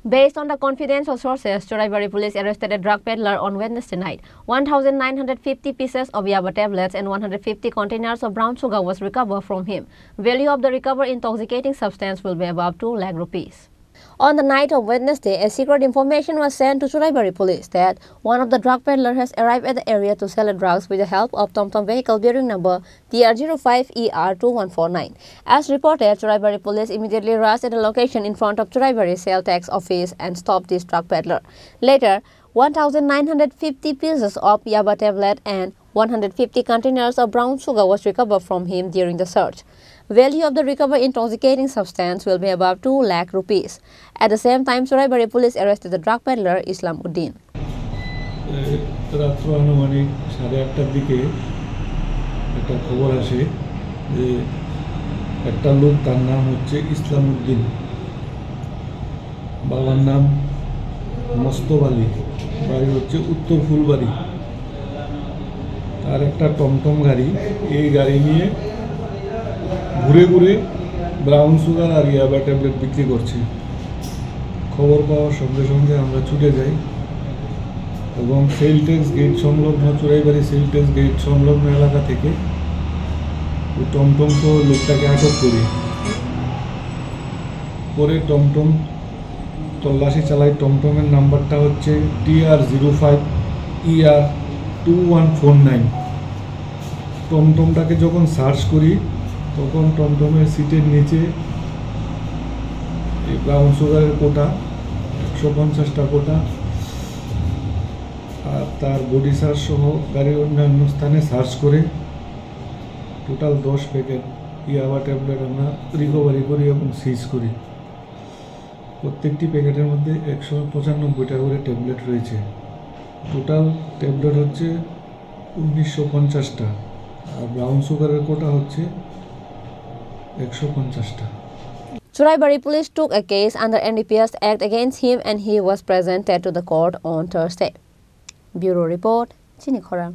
Based on the confidential sources, Churaibari police arrested a drug peddler on Wednesday night. 1,950 pieces of Yaba tablets and 150 containers of brown sugar was recovered from him. Value of the recovered intoxicating substance will be above 2 lakh rupees. On the night of Wednesday, a secret information was sent to Churaibari police that one of the drug peddlers has arrived at the area to sell drugs with the help of TomTom vehicle bearing number TR05ER2149. As reported, Churaibari police immediately rushed at the location in front of Churaibari sale tax office and stopped this drug peddler. Later, 1,950 pieces of Yaba tablet and 150 containers of brown sugar was recovered from him during the search. Value of the recovered intoxicating substance will be above 2 lakh rupees. At the same time, Churaibari police arrested the drug peddler Islam Uddin. রাত্র আনুমানিক 8:30টার দিকে একটা খবর আসে যে একটা লোক, তার নাম হচ্ছে ইসলাম উদ্দিন, বাবার নাম মোস্তফ আলী, বাড়ি হচ্ছে উত্তর ফুলবাড়ি। তার একটা টমটম গাড়ি, এই গাড়ি নিয়ে ঘুরে ঘুরে ব্রাউন সুগার আর ইয়াবা ট্যাবলেট বিক্রি করছে। খবর পাওয়ার সঙ্গে সঙ্গে আমরা ছুটে যাই এবং সেল ট্যাক্স গেট সংলগ্ন, চুরাইবাড়ি সেল ট্যাক্স গেট সংলগ্ন এলাকা থেকে ওই টমটম সহ লোকটাকে আটক করি। পরে টমটম তল্লাশি চালাই। টমটমের নাম্বারটা হচ্ছে TR05ER2149। টমটমটাকে যখন সার্চ করি তখন টমটমের সিটের নিচে এই ব্রাউন সুগারের কোটা 150টা কোটা আর তার বডি সার্চ সহ গাড়ির অন্যান্য স্থানে সার্চ করে টোটাল 10 প্যাকেট ইয়াবা ট্যাবলেট আমরা রিকভারি করি এবং সিজ করি। প্রত্যেকটি প্যাকেটের মধ্যে 195টা করে ট্যাবলেট রয়েছে। টোটাল ট্যাবলেট হচ্ছে 1950টা আর ব্রাউন সুগারের কোটা হচ্ছে 150টা। Churaibari police took a case under NDPS Act against him and he was presented to the court on Thursday. Bureau Report, Chini Khorang.